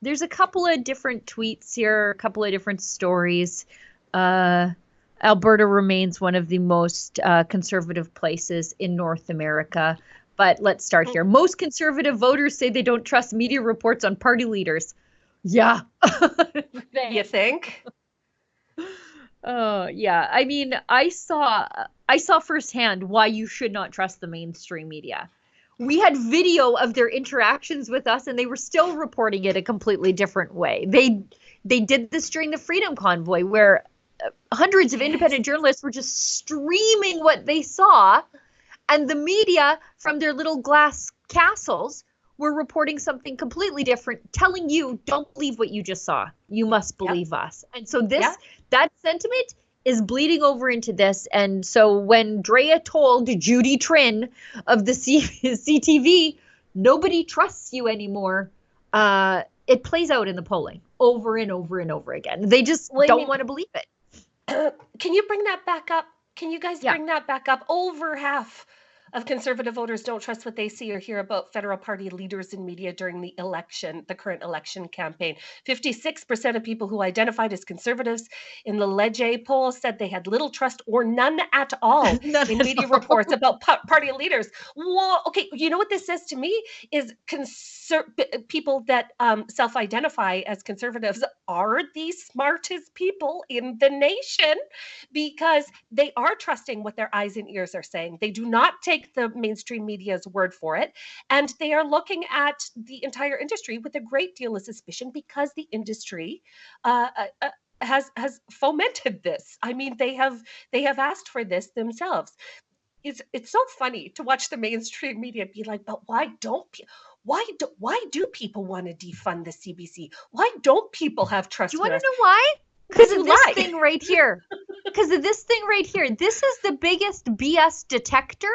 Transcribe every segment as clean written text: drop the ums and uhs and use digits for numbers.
there's a couple of different tweets here, a couple of different stories. Alberta remains one of the most conservative places in North America. But let's start here. Most conservative voters say they don't trust media reports on party leaders. Yeah. You think? Oh, yeah. I mean, I saw firsthand why you should not trust the mainstream media. We had video of their interactions with us, and they were still reporting it a completely different way. They did this during the Freedom Convoy, where hundreds of independent journalists were just streaming what they saw, and the media from their little glass castles were reporting something completely different, telling you, don't believe what you just saw. You must believe us. And so that sentiment is bleeding over into this. And so when Drea told Judy Trin of the CTV, nobody trusts you anymore, it plays out in the polling over and over and over again. They just don't want to believe it. Can you bring that back up? Can you guys bring that back up? Over half of conservative voters don't trust what they see or hear about federal party leaders in media during the current election campaign. 56% of people who identified as conservatives in the Leger poll said they had little trust or none at all in media reports about party leaders. Whoa, okay, you know what this says to me is people that self-identify as conservatives are the smartest people in the nation, because they are trusting what their eyes and ears are saying. They do not take the mainstream media's word for it, and they are looking at the entire industry with a great deal of suspicion, because the industry has fomented this. I mean, they have asked for this themselves. It's so funny to watch the mainstream media be like, but why do people want to defund the CBC? Why don't people have trust? Do you want to know why? Because of this thing right here. Because of this thing right here. This is the biggest BS detector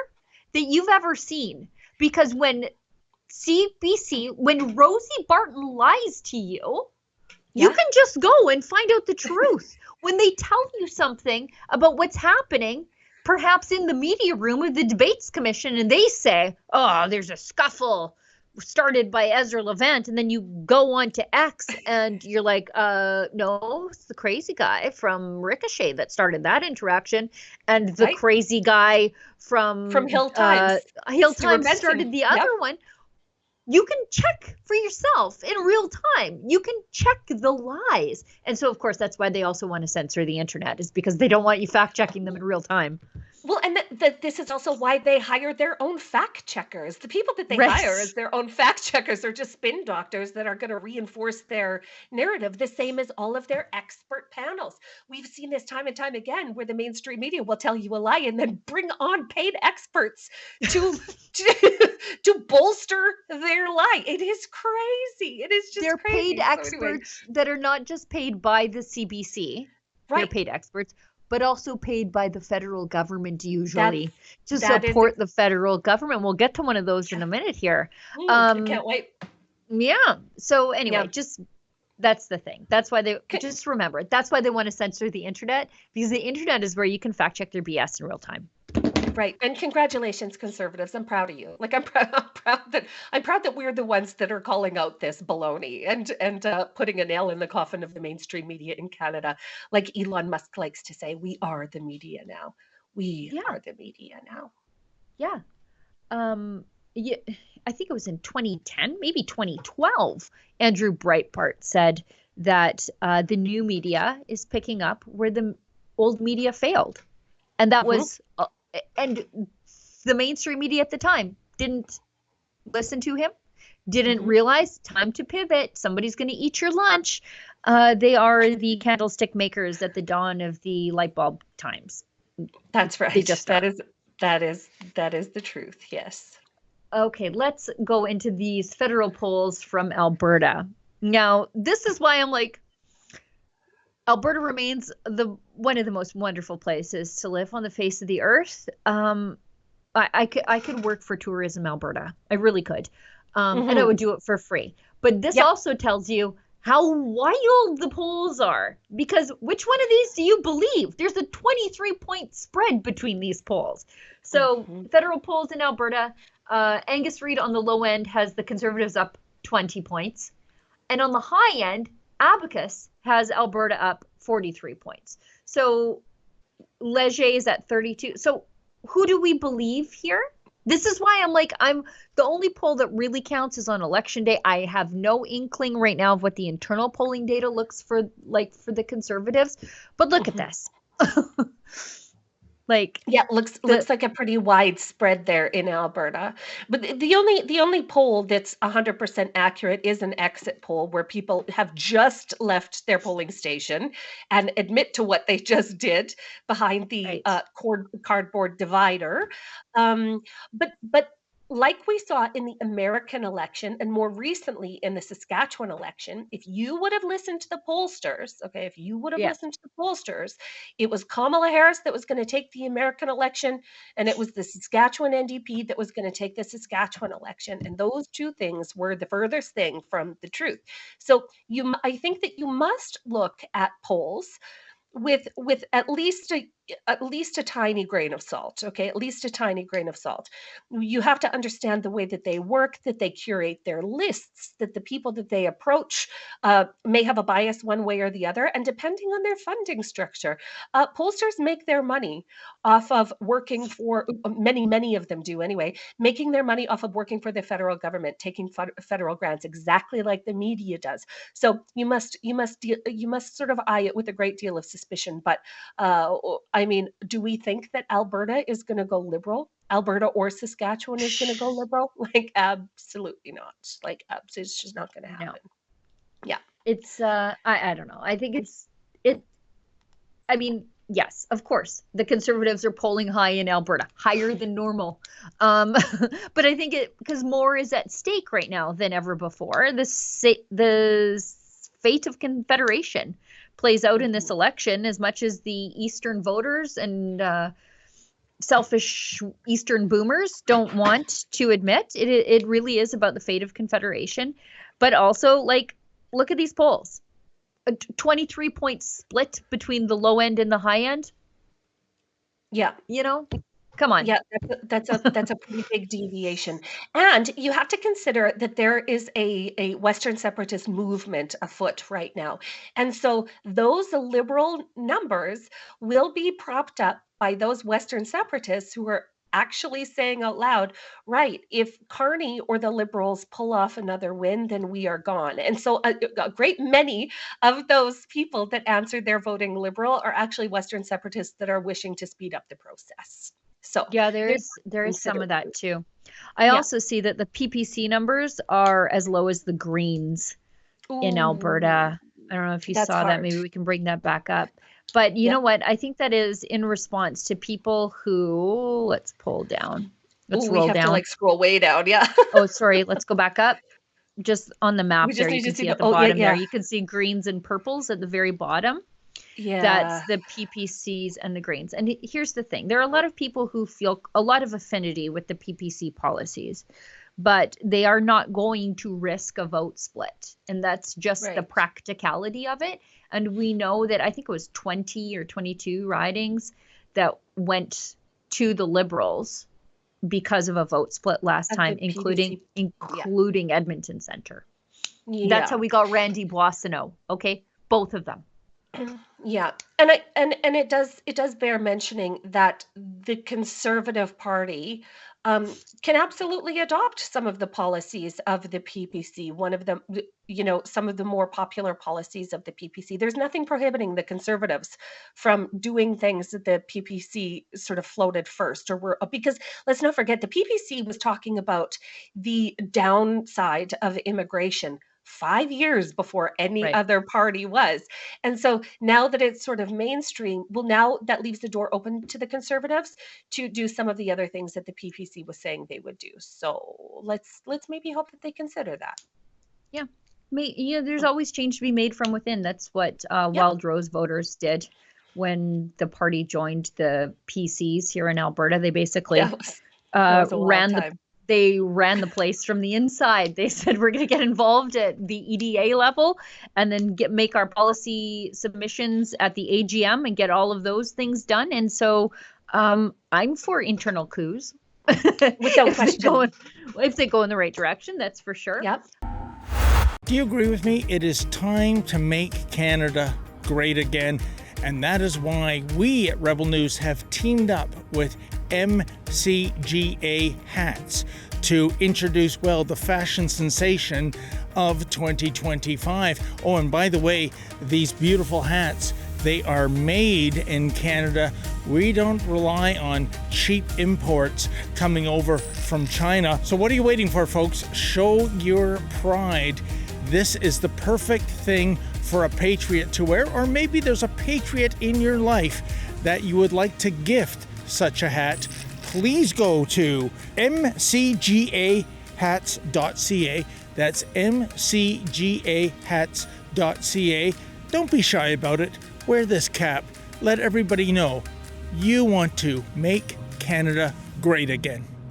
that you've ever seen. Because when Rosie Barton lies to you, you can just go and find out the truth. When they tell you something about what's happening, perhaps in the media room of the debates commission, and they say, oh, there's a scuffle started by Ezra Levant, and then you go on to X and you're like, no, it's the crazy guy from Ricochet that started that interaction, and the crazy guy from Hill Times started the other one. You can check for yourself in real time. You can check the lies. And so, of course, that's why they also want to censor the internet, is because they don't want you fact checking them in real time. Well, and this is also why they hire their own fact checkers. The people that they hire as their own fact checkers are just spin doctors that are going to reinforce their narrative, the same as all of their expert panels. We've seen this time and time again, where the mainstream media will tell you a lie and then bring on paid experts to bolster their lie. It is crazy. It is just they're crazy. Paid experts that are not just paid by the CBC. They're paid experts, but also paid by the federal government usually to support the federal government. We'll get to one of those in a minute here. Can't wait. Yeah. So anyway, that's the thing. That's why just remember, that's why they want to censor the internet, because the internet is where you can fact check their BS in real time. Right. And congratulations, conservatives. I'm proud of you. Like, I'm proud that we're the ones that are calling out this baloney and putting a nail in the coffin of the mainstream media in Canada. Like Elon Musk likes to say, we are the media now. We are the media now. Yeah. I think it was in 2010, maybe 2012, Andrew Breitbart said that the new media is picking up where the old media failed. And that was... and the mainstream media at the time didn't listen to him, didn't realize time to pivot. Somebody's going to eat your lunch. They are the candlestick makers at the dawn of the light bulb times. That's right. That is the truth. Yes. Okay, let's go into these federal polls from Alberta. Now, this is why I'm like, Alberta remains one of the most wonderful places to live on the face of the earth. I could work for Tourism Alberta. I really could. And I would do it for free. But this also tells you how wild the polls are. Because which one of these do you believe? There's a 23-point spread between these polls. So federal polls in Alberta, Angus Reid on the low end has the Conservatives up 20 points. And on the high end, Abacus has Alberta up 43 points. So Leger is at 32. So who do we believe here? This is why I'm the only poll that really counts is on election day. I have no inkling right now of what the internal polling data looks for the Conservatives. But look at this. Looks like a pretty wide spread there in Alberta. But the only poll that's 100% accurate is an exit poll where people have just left their polling station and admit to what they just did behind the cardboard divider. But like we saw in the American election and more recently in the Saskatchewan election, if you would have listened to the pollsters, it was Kamala Harris that was going to take the American election, and it was the Saskatchewan NDP that was going to take the Saskatchewan election. And those two things were the furthest thing from the truth. So I think that you must look at polls with at least a tiny grain of salt, okay? At least a tiny grain of salt. You have to understand the way that they work, that they curate their lists, that the people that they approach may have a bias one way or the other, and depending on their funding structure. Pollsters make their money off of working for, many of them do anyway, making their money off of working for the federal government, taking federal grants, exactly like the media does. So you must sort of eye it with a great deal of suspicion. But I mean, do we think that Alberta is going to go Liberal? Alberta or Saskatchewan is going to go Liberal? Like, absolutely not. Like, it's just not going to happen. No. Yeah. It's, I don't know. I think I mean, yes, of course, the Conservatives are polling high in Alberta, higher than normal. But I think because more is at stake right now than ever before. The fate of Confederation plays out in this election as much as the Eastern voters and selfish Eastern boomers don't want to admit. It really is about the fate of Confederation. But also, like, look at these polls. A 23-point split between the low end and the high end. Yeah. You know, come on. Yeah, that's a pretty big deviation. And you have to consider that there is a Western separatist movement afoot right now. And so those liberal numbers will be propped up by those Western separatists who are actually saying out loud, right, if Carney or the Liberals pull off another win, then we are gone. And so a great many of those people that answered their voting Liberal are actually Western separatists that are wishing to speed up the process. So yeah, there is some of that too. I also see that the PPC numbers are as low as the Greens in Alberta. I don't know if you saw that. Maybe we can bring that back up. But you know what? I think that is in response to people who, let's pull down. Let's roll down. We have to like scroll way down. Yeah. Oh, sorry. Let's go back up. Just on the map there, you can see at the bottom there, you can see greens and purples at the very bottom. Yeah. That's the PPCs and the Greens. And here's the thing. There are a lot of people who feel a lot of affinity with the PPC policies, but they are not going to risk a vote split. And that's just the practicality of it. And we know that I think it was 20 or 22 ridings that went to the Liberals because of a vote split last time, including Edmonton Centre. Yeah. That's how we got Randy Boissonneau. Okay, both of them. Yeah, and it does bear mentioning that the Conservative Party can absolutely adopt some of the policies of the PPC. One of them, some of the more popular policies of the PPC. There's nothing prohibiting the Conservatives from doing things that the PPC sort of floated first, because let's not forget the PPC was talking about the downside of immigration 5 years before any other party was. And so now that it's sort of mainstream, now that leaves the door open to the Conservatives to do some of the other things that the PPC was saying they would do. So let's maybe hope that they consider that. Yeah. There's always change to be made from within. That's what Wild Rose voters did when the party joined the PCs here in Alberta. They basically ran the place from the inside. They said, we're going to get involved at the EDA level and then make our policy submissions at the AGM and get all of those things done. And so I'm for internal coups. Without question. If they go in the right direction, that's for sure. Yep. Do you agree with me? It is time to make Canada great again. And that is why we at Rebel News have teamed up with MCGA Hats to introduce, well, the fashion sensation of 2025. Oh, and by the way, these beautiful hats, they are made in Canada. We don't rely on cheap imports coming over from China. So what are you waiting for, folks? Show your pride. This is the perfect thing for a patriot to wear, or maybe there's a patriot in your life that you would like to gift such a hat. Please go to mcgahats.ca. That's mcgahats.ca. Don't be shy about it. Wear this cap. Let everybody know you want to make Canada great again.